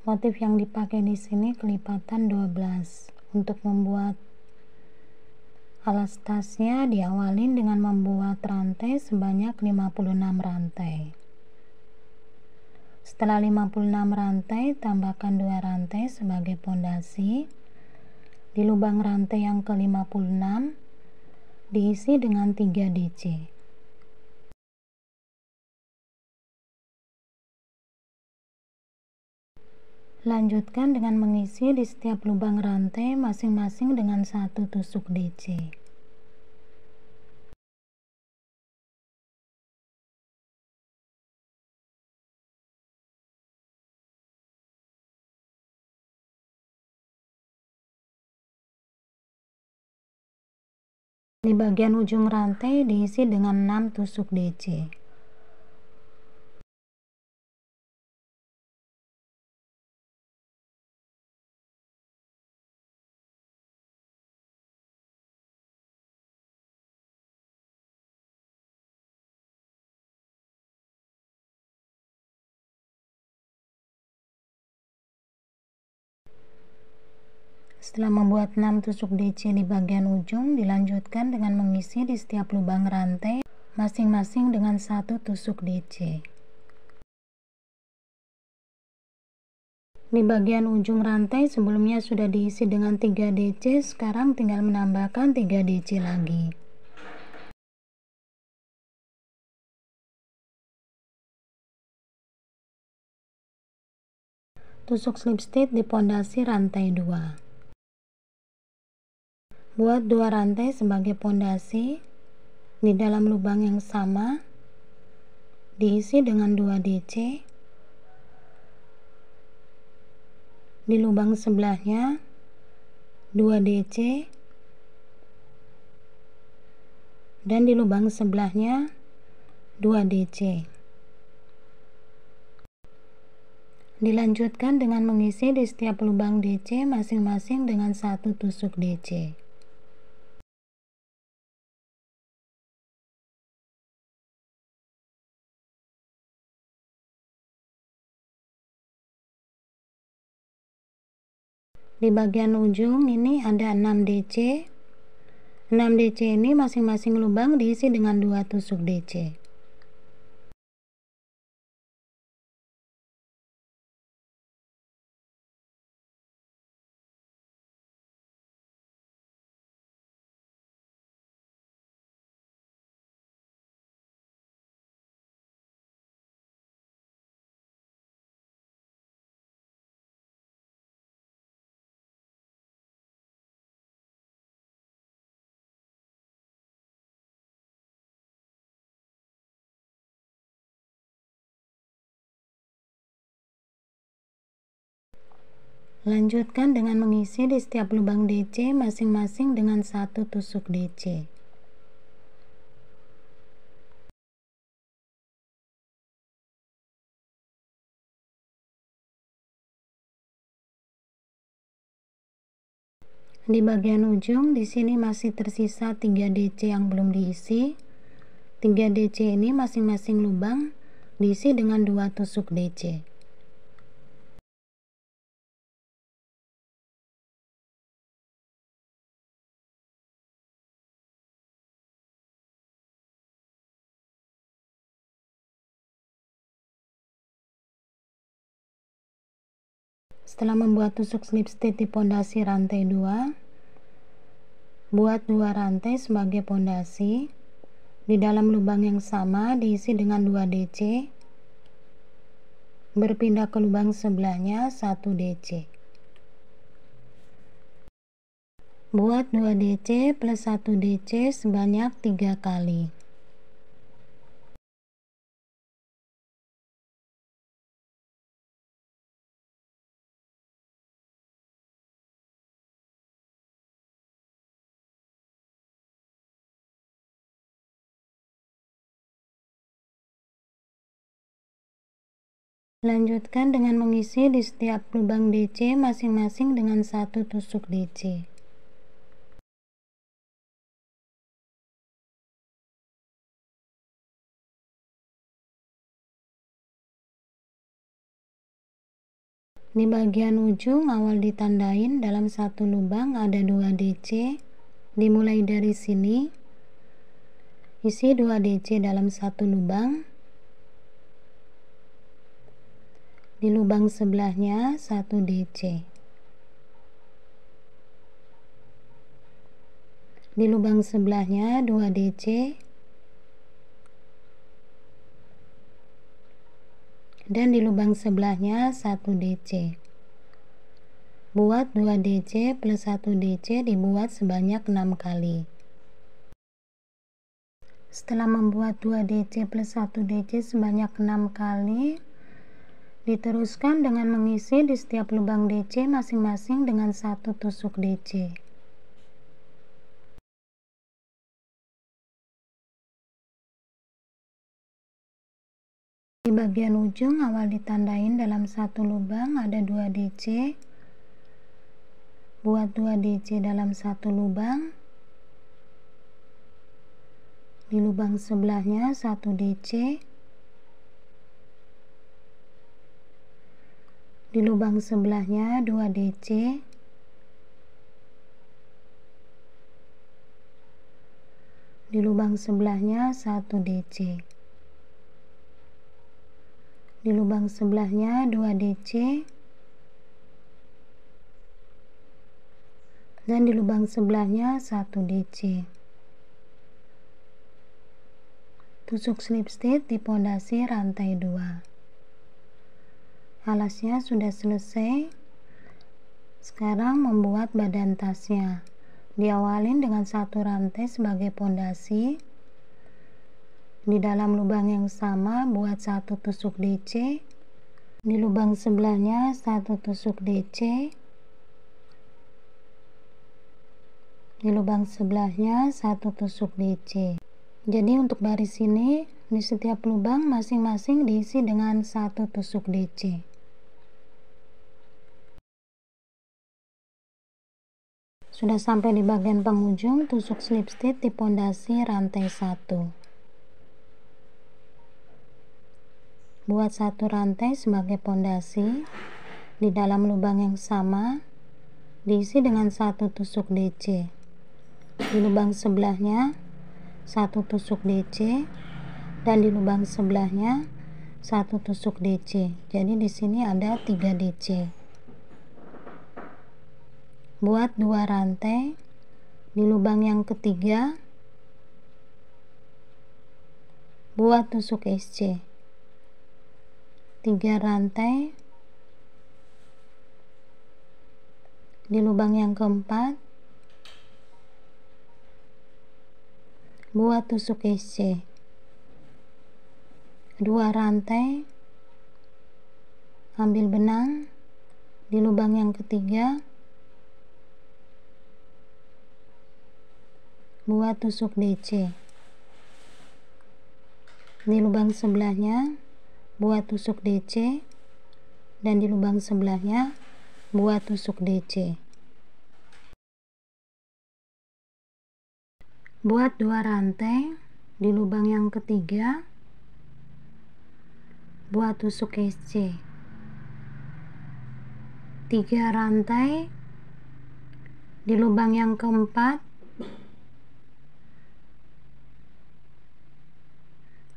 Motif yang dipakai di sini kelipatan 12. Untuk membuat alas tasnya diawalin dengan membuat rantai sebanyak 56 rantai. Setelah 56 rantai, tambahkan 2 rantai sebagai pondasi. Di lubang rantai yang ke-56 diisi dengan 3 DC. Lanjutkan dengan mengisi di setiap lubang rantai masing-masing dengan 1 tusuk DC. Di bagian ujung rantai diisi dengan 6 tusuk DC. Setelah membuat 6 tusuk DC di bagian ujung, dilanjutkan dengan mengisi di setiap lubang rantai masing-masing dengan 1 tusuk DC. Di bagian ujung rantai sebelumnya sudah diisi dengan 3 DC, sekarang tinggal menambahkan 3 DC lagi. Tusuk slip stitch di pondasi rantai 2. Buat 2 rantai sebagai pondasi. Di dalam lubang yang sama diisi dengan 2 DC. Di lubang sebelahnya 2 DC, dan di lubang sebelahnya 2 DC. Dilanjutkan dengan mengisi di setiap lubang DC masing-masing dengan 1 tusuk DC. Di bagian ujung ini ada 6 DC. 6 DC ini masing-masing lubang diisi dengan 2 tusuk DC. Lanjutkan dengan mengisi di setiap lubang DC masing-masing dengan 1 tusuk DC. Di bagian ujung di sini masih tersisa 3 DC yang belum diisi. 3 DC ini masing-masing lubang diisi dengan 2 tusuk DC. Setelah membuat tusuk slip stitch di pondasi rantai 2, buat 2 rantai sebagai pondasi. Di dalam lubang yang sama diisi dengan 2 DC. Berpindah ke lubang sebelahnya 1 DC. Buat 2 DC plus 1 DC sebanyak 3 kali. Lanjutkan dengan mengisi di setiap lubang DC masing-masing dengan 1 tusuk DC. Di bagian ujung awal ditandain dalam satu lubang ada 2 DC. Dimulai dari sini, isi 2 DC dalam satu lubang. Di lubang sebelahnya 1 DC. Di lubang sebelahnya 2 DC. Dan di lubang sebelahnya 1 DC. Buat 2 DC plus 1 DC dibuat sebanyak 6 kali. Setelah membuat 2 DC plus 1 DC sebanyak 6 kali, diteruskan dengan mengisi di setiap lubang DC masing-masing dengan 1 tusuk DC. Di bagian ujung awal ditandain dalam satu lubang ada 2 DC. Buat 2 DC dalam satu lubang. Di lubang sebelahnya 1 DC. Di lubang sebelahnya 2 DC. Di lubang sebelahnya 1 DC. Di lubang sebelahnya 2 DC. Dan di lubang sebelahnya 1 DC. Tusuk slip stitch di pondasi rantai 2. Alasnya sudah selesai. Sekarang membuat badan tasnya. Diawalin dengan 1 rantai sebagai pondasi. Di dalam lubang yang sama buat 1 tusuk DC. Di lubang sebelahnya 1 tusuk DC. Di lubang sebelahnya 1 tusuk DC. Jadi untuk baris ini di setiap lubang masing-masing diisi dengan 1 tusuk DC. Sudah sampai di bagian penghujung, tusuk slip stitch di pondasi rantai 1. Buat 1 rantai sebagai pondasi. Di dalam lubang yang sama diisi dengan 1 tusuk DC. Di lubang sebelahnya 1 tusuk DC dan di lubang sebelahnya 1 tusuk DC. Jadi di sini ada 3 DC. Buat 2 rantai. Di lubang yang ketiga buat tusuk SC. 3 rantai. Di lubang yang keempat buat tusuk SC. 2 rantai. Ambil benang di lubang yang ketiga buat tusuk DC. Di lubang sebelahnya buat tusuk DC dan di lubang sebelahnya buat tusuk DC. Buat 2 rantai di lubang yang ketiga buat tusuk SC. 3 rantai di lubang yang keempat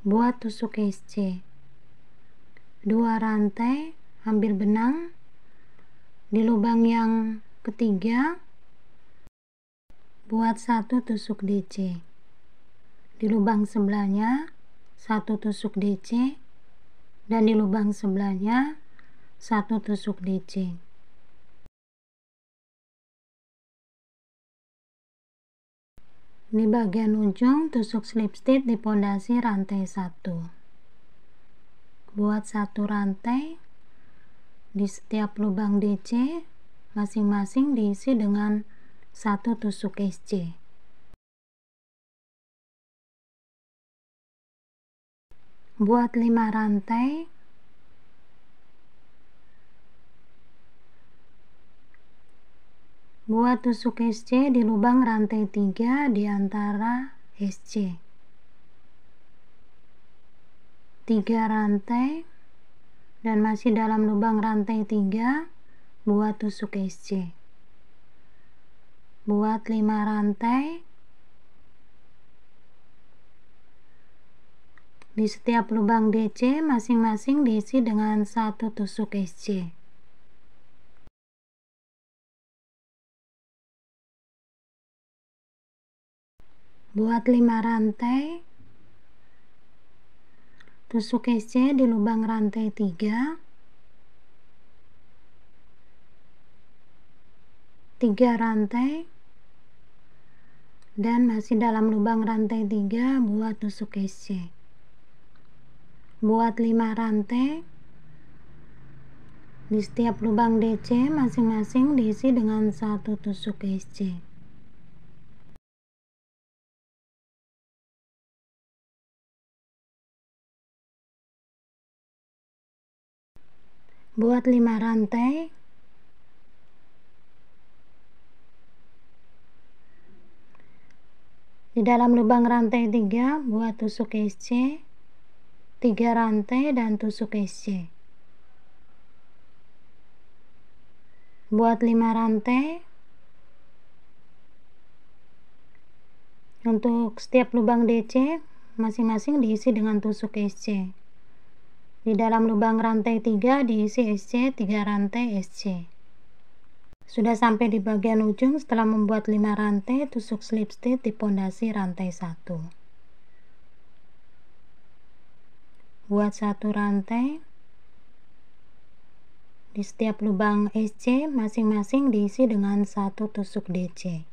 buat tusuk SC. 2 rantai, ambil benang di lubang yang ketiga buat 1 tusuk DC. Di lubang sebelahnya 1 tusuk DC dan di lubang sebelahnya 1 tusuk DC. Di bagian ujung tusuk slip stitch di pondasi rantai 1. Buat 1 rantai di setiap lubang DC masing-masing diisi dengan 1 tusuk SC. Buat 5 rantai buat tusuk SC di lubang rantai 3 di antara SC. 3 rantai dan masih dalam lubang rantai 3 buat tusuk SC. Buat 5 rantai. Di setiap lubang DC masing-masing diisi dengan 1 tusuk SC. Buat 5 rantai. Tusuk SC di lubang rantai 3. 3 rantai. Dan masih dalam lubang rantai 3 buat tusuk SC. Buat 5 rantai. Di setiap lubang DC masing-masing diisi dengan 1 tusuk SC. Buat 5 rantai. Di dalam lubang rantai 3 buat tusuk SC, 3 rantai dan tusuk SC. Buat 5 rantai. Untuk setiap lubang DC masing-masing diisi dengan tusuk SC. Di dalam lubang rantai 3 diisi SC, 3 rantai SC. Sudah sampai di bagian ujung. Setelah membuat 5 rantai, tusuk slip stitch di pondasi rantai 1. Buat 1 rantai. Di setiap lubang SC masing-masing diisi dengan 1 tusuk DC.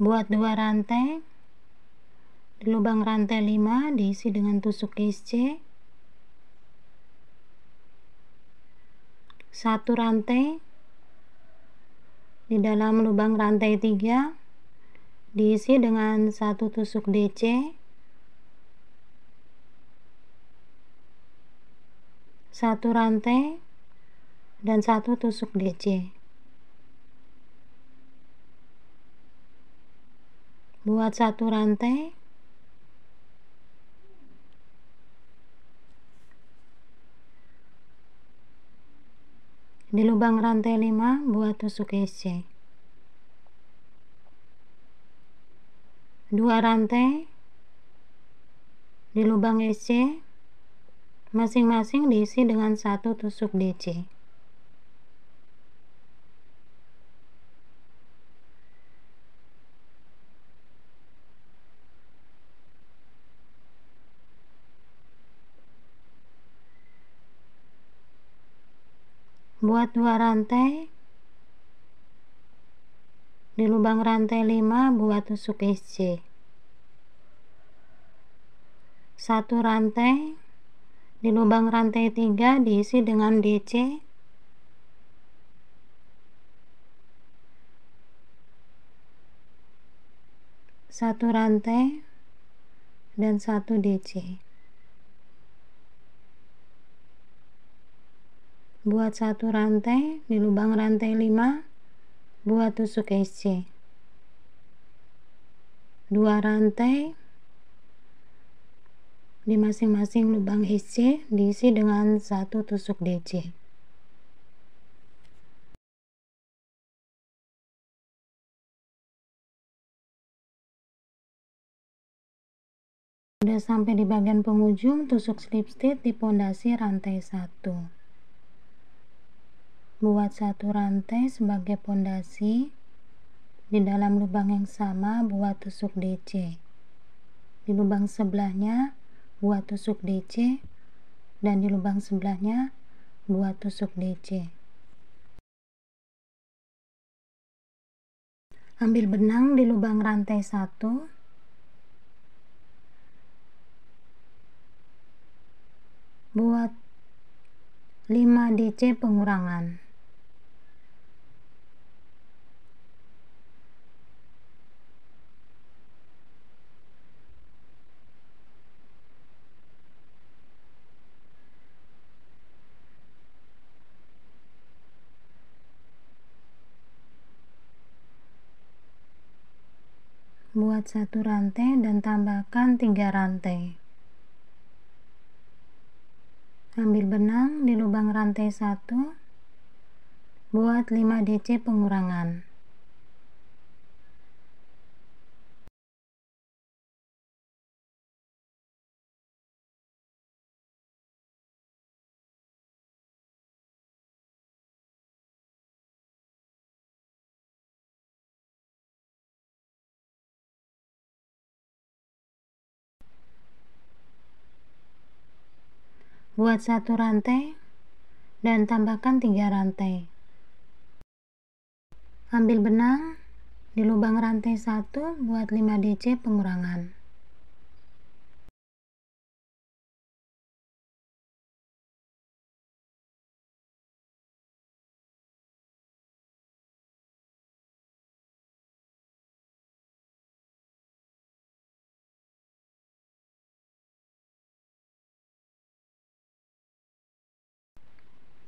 Buat 2 rantai. Di lubang rantai 5 diisi dengan tusuk SC. 1 rantai. Di dalam lubang rantai 3 diisi dengan 1 tusuk DC. 1 rantai dan 1 tusuk DC. Buat 1 rantai. Di lubang rantai 5 buat tusuk SC. 2 rantai. Di lubang SC masing-masing diisi dengan 1 tusuk DC. Buat 2 rantai. Di lubang rantai 5 buat tusuk SC. 1 rantai. Di lubang rantai 3 diisi dengan DC. 1 rantai dan 1 DC. Buat 1 rantai. Di lubang rantai 5 buat tusuk SC. 2 rantai. Di masing-masing lubang SC diisi dengan 1 tusuk DC. Sudah sampai di bagian penghujung, tusuk slip stitch di pondasi rantai 1. Buat 1 rantai sebagai pondasi. Di dalam lubang yang sama buat tusuk DC. Di lubang sebelahnya buat tusuk DC dan di lubang sebelahnya buat tusuk DC. Ambil benang di lubang rantai 1. Buat 5 DC pengurangan. buat 1 rantai dan tambahkan 3 rantai. Ambil benang di lubang rantai 1, buat 5 DC pengurangan. Buat 1 rantai dan tambahkan 3 rantai. Ambil benang di lubang rantai 1, buat 5 DC pengurangan.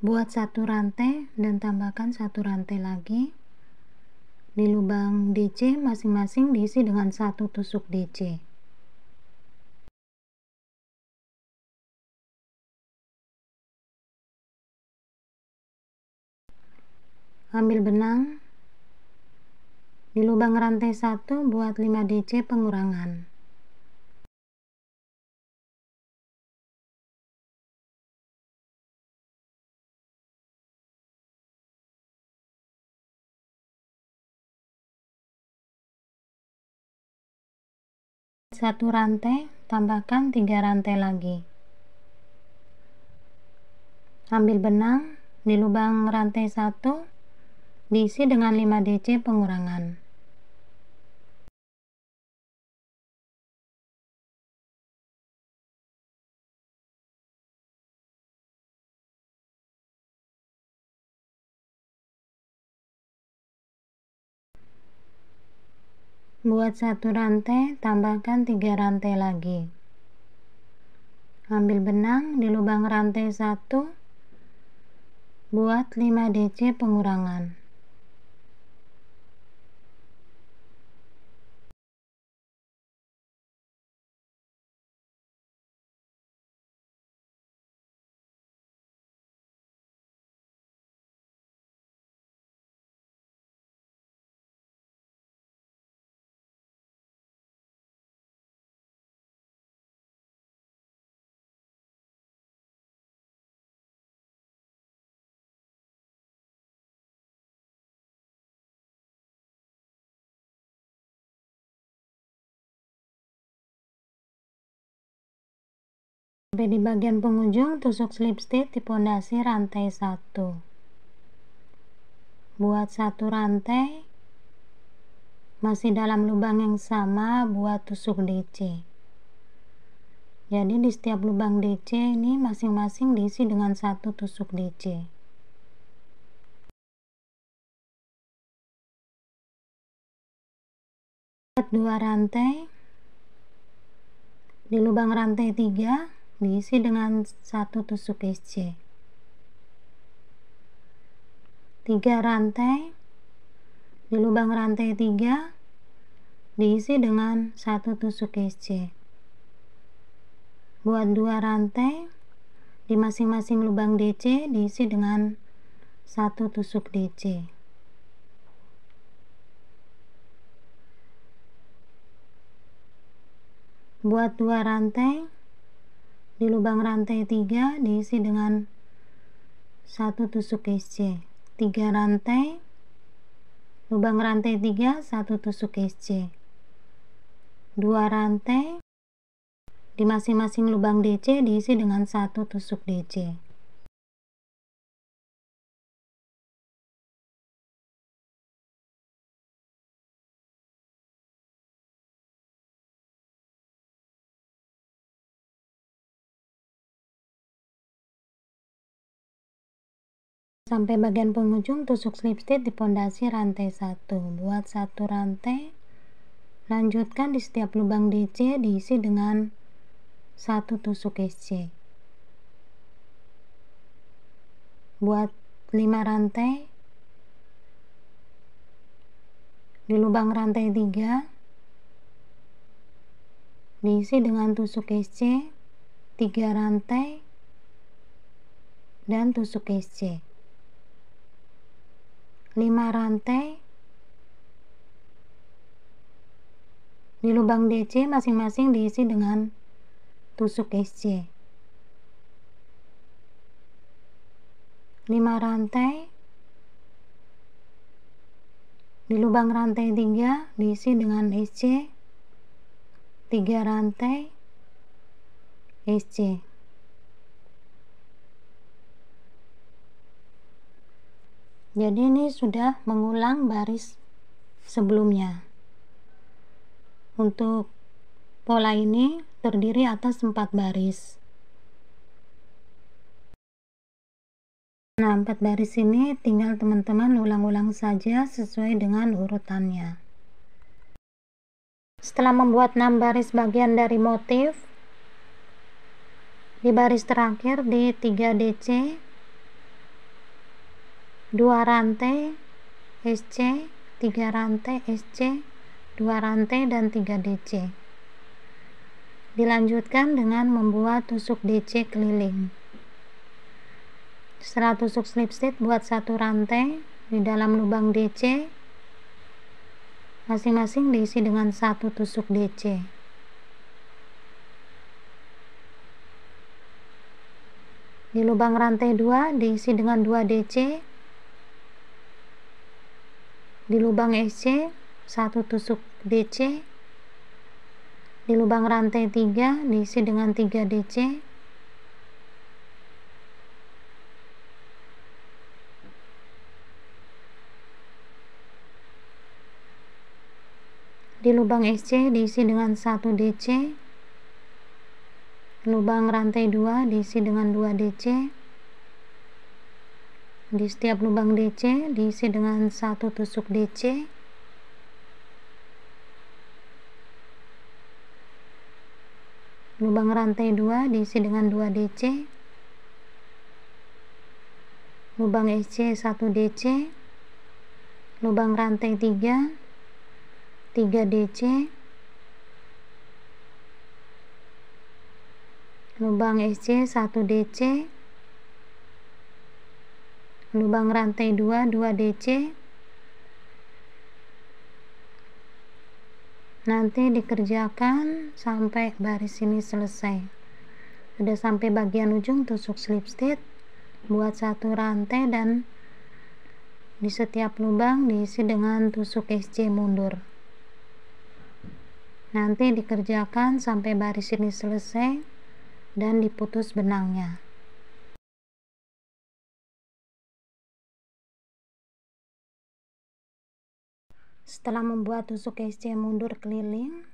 Buat 1 rantai dan tambahkan 1 rantai lagi. Di lubang DC masing-masing diisi dengan 1 tusuk DC. Ambil benang di lubang rantai 1, buat 5 DC pengurangan. Satu rantai, tambahkan 3 rantai lagi. Ambil benang di lubang rantai 1, diisi dengan 5 DC pengurangan. Buat 1 rantai, tambahkan 3 rantai lagi. Ambil benang di lubang rantai 1, buat 5 DC pengurangan. Sampai di bagian penghujung, tusuk slip stitch di pondasi rantai 1. Buat 1 rantai, masih dalam lubang yang sama, buat tusuk DC. Jadi di setiap lubang DC ini masing-masing diisi dengan 1 tusuk DC. Buat 2 rantai, di lubang rantai 3 diisi dengan 1 tusuk SC. 3 rantai, di lubang rantai 3 diisi dengan 1 tusuk SC. Buat 2 rantai, di masing-masing lubang DC diisi dengan 1 tusuk DC. Buat 2 rantai, di lubang rantai 3 diisi dengan 1 tusuk SC. 3 rantai, lubang rantai 3, 1 tusuk SC. 2 rantai, di masing-masing lubang DC diisi dengan 1 tusuk DC. Sampai bagian penghujung, tusuk slip stitch di pondasi rantai 1. Buat 1 rantai, lanjutkan di setiap lubang DC diisi dengan 1 tusuk SC. Buat 5 rantai, di lubang rantai 3 diisi dengan tusuk SC 3 rantai dan tusuk SC 5 rantai. Di lubang DC masing-masing diisi dengan tusuk SC 5 rantai. Di lubang rantai 3 diisi dengan SC 3 rantai SC. Jadi ini sudah mengulang baris sebelumnya. Untuk pola ini terdiri atas 4 baris. Nah, 4 baris ini tinggal teman-teman ulang-ulang saja sesuai dengan urutannya. Setelah membuat 6 baris bagian dari motif, di baris terakhir di 3 DC 2 rantai SC 3 rantai SC 2 rantai dan 3 DC. Dilanjutkan dengan membuat tusuk DC keliling. Setelah tusuk slip stitch, buat 1 rantai di dalam lubang DC, masing-masing diisi dengan 1 tusuk DC. Di lubang rantai 2 diisi dengan 2 DC. Di lubang SC 1 tusuk DC. Di lubang rantai 3 diisi dengan 3 DC. Di lubang SC diisi dengan 1 DC. Lubang rantai 2 diisi dengan 2 DC. Di setiap lubang DC diisi dengan 1 tusuk DC. Lubang rantai 2 diisi dengan 2 DC. Lubang SC 1 DC. Lubang rantai 3 3 DC. Lubang SC 1 DC. Lubang rantai 2 2 DC. Nanti dikerjakan sampai baris ini selesai. Sudah sampai bagian ujung, tusuk slip stitch, buat 1 rantai dan di setiap lubang diisi dengan tusuk SC mundur. Nanti dikerjakan sampai baris ini selesai dan diputus benangnya. Setelah membuat tusuk SC mundur keliling,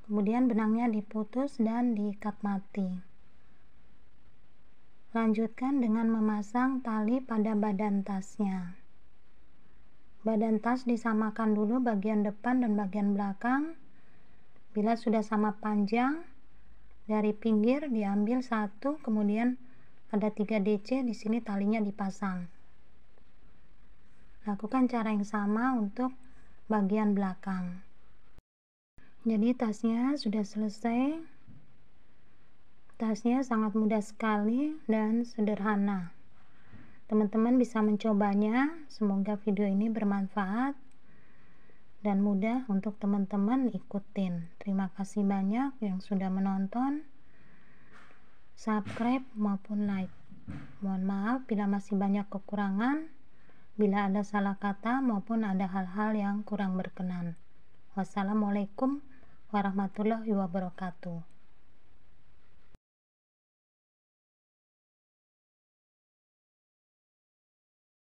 kemudian benangnya diputus dan diikat mati. Lanjutkan dengan memasang tali pada badan tasnya. Badan tas disamakan dulu bagian depan dan bagian belakang. Bila sudah sama panjang, dari pinggir diambil 1, kemudian ada 3 DC, di sini talinya dipasang. Lakukan cara yang sama untuk bagian belakang. Jadi tasnya sudah selesai. Tasnya sangat mudah sekali dan sederhana. Teman-teman bisa mencobanya. Semoga video ini bermanfaat dan mudah untuk teman-teman ikutin. Terima kasih banyak yang sudah menonton, subscribe maupun like. Mohon maaf bila masih banyak kekurangan, bila ada salah kata maupun ada hal-hal yang kurang berkenan. Wassalamualaikum warahmatullahi wabarakatuh.